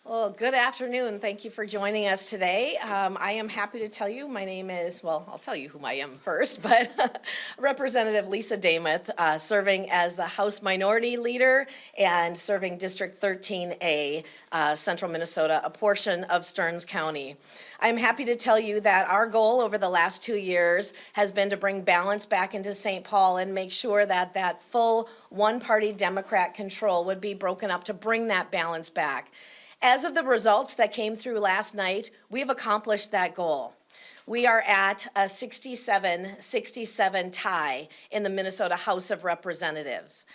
Well, good afternoon. Thank you for joining us today. I am happy to tell you, my name is, well, I'll tell you who I am first, but Representative Lisa Demuth, serving as the House Minority Leader and serving District 13A, Central Minnesota, a portion of Stearns County. I'm happy to tell you that our goal over the last 2 years has been to bring balance back into St. Paul and make sure that that full one-party Democrat control would be broken up to bring that balance back. As of the results that came through last night, we've accomplished that goal. We are at a 67-67 tie in the Minnesota House of Representatives.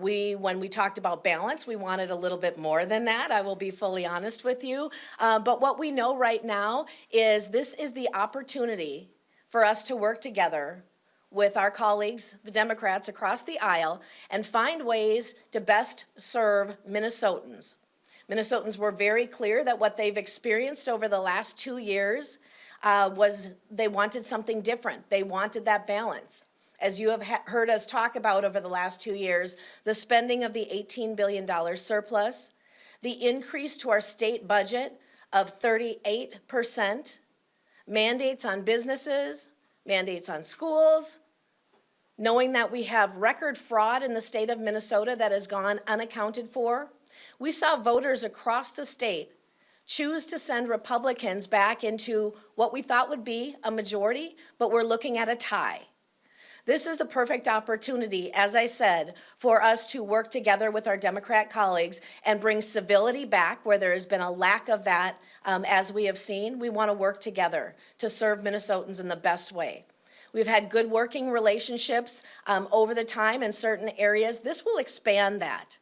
When we talked about balance, we wanted a little bit more than that. I will be fully honest with you. But what we know right now is this is the opportunity for us to work together with our colleagues, the Democrats across the aisle, and find ways to best serve Minnesotans. Minnesotans were very clear that what they've experienced over the last 2 years was they wanted something different. They wanted that balance. As you have heard us talk about over the last 2 years, the spending of the $18 billion surplus, the increase to our state budget of 38%, mandates on businesses, mandates on schools, knowing that we have record fraud in the state of Minnesota that has gone unaccounted for. We saw voters across the state choose to send Republicans back into what we thought would be a majority, but we're looking at a tie. This is the perfect opportunity, as I said, for us to work together with our Democrat colleagues and bring civility back where there has been a lack of that, as we have seen. We want to work together to serve Minnesotans in the best way. We've had good working relationships over the time in certain areas. This will expand that.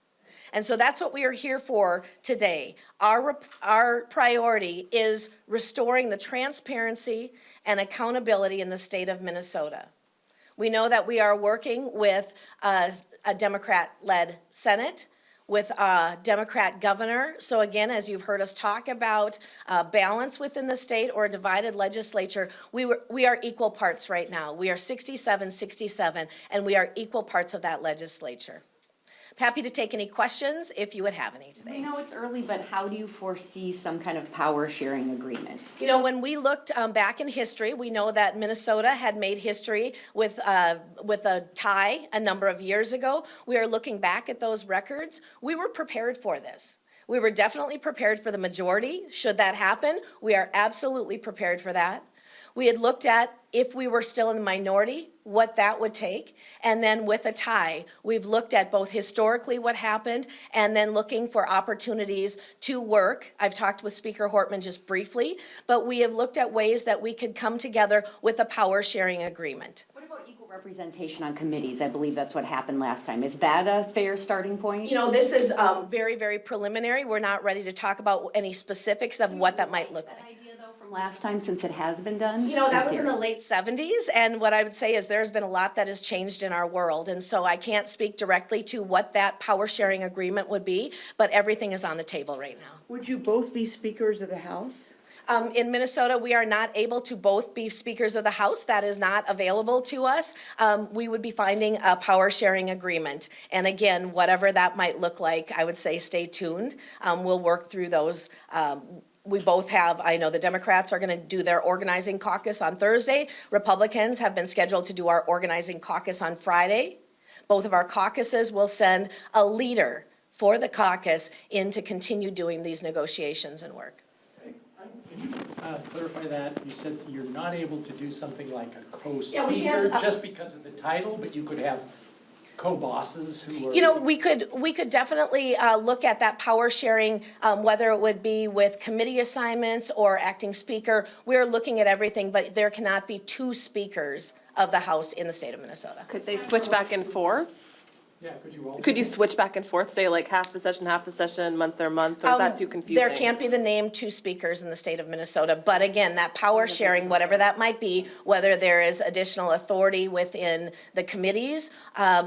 And so that's what we are here for today. Our priority is restoring the transparency and accountability in the state of Minnesota. We know that we are working with a Democrat-led Senate, with a Democrat governor. So again, as you've heard us talk about balance within the state or a divided legislature, we are equal parts right now. We are 67-67, and we are equal parts of that legislature. Happy to take any questions if you would have any today. We know it's early, but how do you foresee some kind of power sharing agreement? You know, when we looked back in history, we know that Minnesota had made history with a tie a number of years ago. We are looking back at those records. We were prepared for this. We were definitely prepared for the majority. Should that happen, we are absolutely prepared for that. We had looked at, if we were still in the minority, what that would take. And then with a tie, we've looked at both historically what happened and then looking for opportunities to work. I've talked with Speaker Hortman just briefly, but we have looked at ways that we could come together with a power sharing agreement. What about equal representation on committees? I believe that's what happened last time. Is that a fair starting point? You know, this is very, very preliminary. We're not ready to talk about any specifics of what that might look like. Last time, since it has been done? You know, that was in the late 70s, and what I would say is there's been a lot that has changed in our world, and so I can't speak directly to what that power sharing agreement would be, but everything is on the table right now. Would you both be speakers of the House? In Minnesota, we are not able to both be speakers of the House. That is not available to us. We would be finding a power sharing agreement. And again, whatever that might look like, I would say stay tuned. We'll work through those. We both have, I know the Democrats are going to do their organizing caucus on Thursday. Republicans have been scheduled to do our organizing caucus on Friday. Both of our caucuses will send a leader for the caucus in to continue doing these negotiations and work. Can you clarify that? You said you're not able to do something like a co-speaker just because of the title, but you could have co-bosses who are... You know, we could definitely look at that power sharing, whether it would be with committee assignments or acting speaker. We're looking at everything, but there cannot be two speakers of the House in the state of Minnesota. Could they switch back and forth? Yeah, could you switch back and forth, say like half the session, month or month, or is that too confusing? There can't be the name two speakers in the state of Minnesota, but again, that power sharing, whatever that might be, whether there is additional authority within the committees,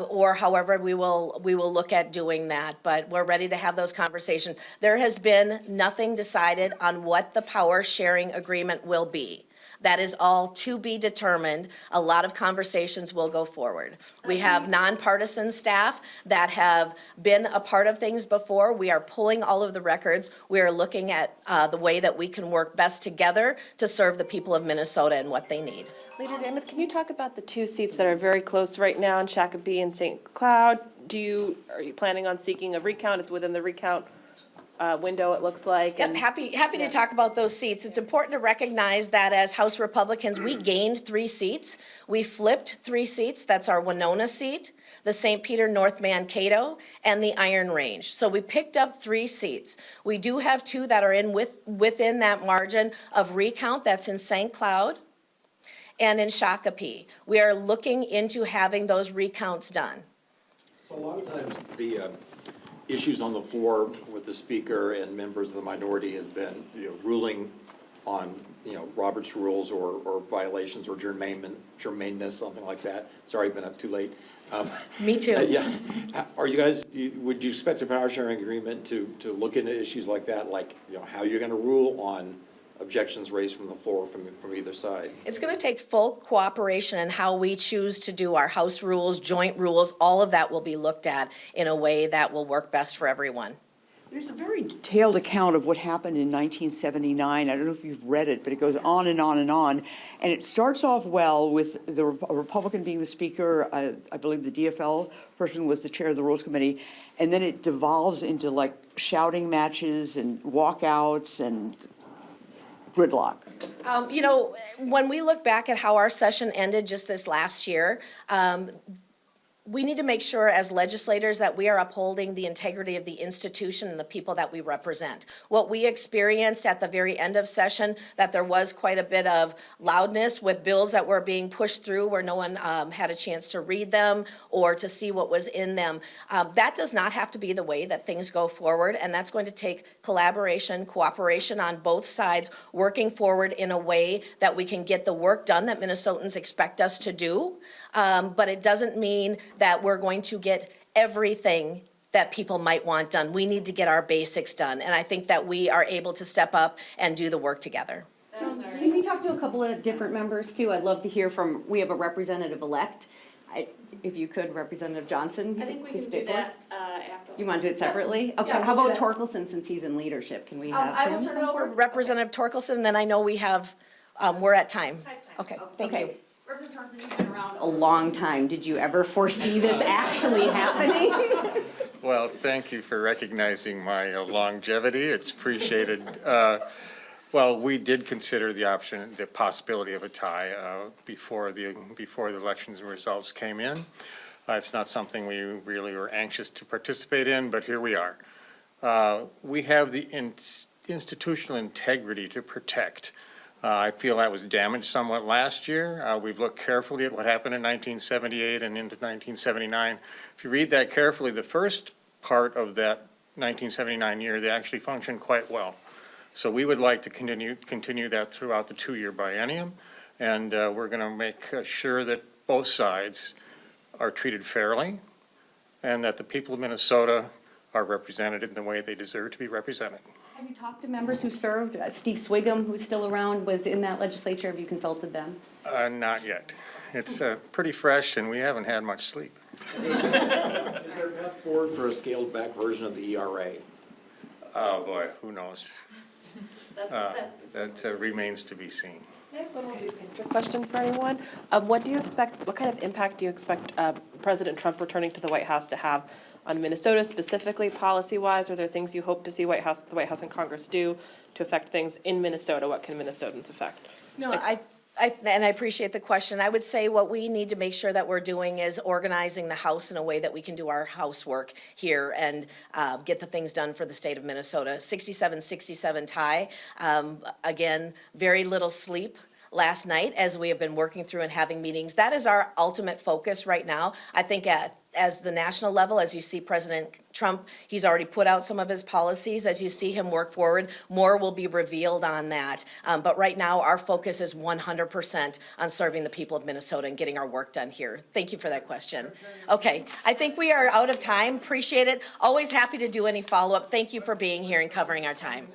or however we will look at doing that, but we're ready to have those conversations. There has been nothing decided on what the power sharing agreement will be. That is all to be determined. A lot of conversations will go forward. We have nonpartisan staff that have been a part of things before. We are pulling all of the records. We are looking at the way that we can work best together to serve the people of Minnesota and what they need. Leader Demuth, can you talk about the two seats that are very close right now in Shakopee and St. Cloud? Are you planning on seeking a recount? It's within the recount window, it looks like. Yep, and- happy to talk about those seats. It's important to recognize that as House Republicans, we gained 3 seats. We flipped 3 seats. That's our Winona seat, the St. Peter North Mankato, and the Iron Range. So we picked up 3 seats. We do have 2 that are within that margin of recount. That's in St. Cloud and in Shakopee. We are looking into having those recounts done. So a lot of times, the issues on the floor with the speaker and members of the minority has been, ruling on, Robert's rules or violations or germaneness, something like that. Sorry, I've been up too late. Me too. Yeah. Are you guys, would you expect a power sharing agreement to look into issues like that, like, how you're gonna rule on objections raised from the floor from either side? It's going to take full cooperation in how we choose to do our House rules, joint rules. All of that will be looked at in a way that will work best for everyone. There's a very detailed account of what happened in 1979. I don't know if you've read it, but it goes on and on and on. And it starts off well with a Republican being the speaker. I believe the DFL person was the chair of the Rules Committee. And then it devolves into like shouting matches and walkouts and gridlock. When we look back at how our session ended just this last year, we need to make sure as legislators that we are upholding the integrity of the institution and the people that we represent. What we experienced at the very end of session, that there was quite a bit of loudness with bills that were being pushed through where no one had a chance to read them or to see what was in them. That does not have to be the way that things go forward, and that's going to take collaboration, cooperation on both sides, working forward in a way that we can get the work done that Minnesotans expect us to do. But it doesn't mean that we're going to get everything that people might want done. We need to get our basics done, and I think that we are able to step up and do the work together. Can we talk to a couple of different members too? I'd love to hear from, we have a representative-elect. If you could, Representative Johnson. I think we please can stay do forward. that after. You want to do it separately? Okay, Yeah, how we'll do about that. Torkelson since he's in leadership? Can we have him? I will turn it over to Representative Torkelson, then I know we have, we're at time. Okay, thank you. Okay. Representative Torkelson, you've been around a long time. Did you ever foresee this actually happening? Well, thank you for recognizing my longevity. It's appreciated. Well, we did consider the possibility of a tie before the elections and results came in. It's not something we really were anxious to participate in, but here we are. We have the institutional integrity to protect. I feel that was damaged somewhat last year. We've looked carefully at what happened in 1978 and into 1979. If you read that carefully, the first part of that 1979 year, they actually functioned quite well. So we would like to continue that throughout the 2-year biennium, and we're going to make sure that both sides are treated fairly and that the people of Minnesota are represented in the way they deserve to be represented. Have you talked to members who served? Steve Swigum, who's still around, was in that legislature. Have you consulted them? Not yet. It's pretty fresh, and we haven't had much sleep. Is there a path forward for a scaled-back version of the ERA? Oh, boy, who knows? That remains to be seen. Next one will be a picture question for anyone. What kind of impact do you expect President Trump returning to the White House to have on Minnesota, specifically policy-wise? Are there things you hope to see the White House and Congress do to affect things in Minnesota? What can Minnesotans affect? No, and I appreciate the question. I would say what we need to make sure that we're doing is organizing the House in a way that we can do our housework here and get the things done for the state of Minnesota. 67-67 tie. Again, very little sleep last night as we have been working through and having meetings. That is our ultimate focus right now. I think as the national level, as you see President Trump, he's already put out some of his policies. As you see him work forward, more will be revealed on that. But right now, our focus is 100% on serving the people of Minnesota and getting our work done here. Thank you for that question. Okay, I think we are out of time. Appreciate it. Always happy to do any follow-up. Thank you for being here and covering our time.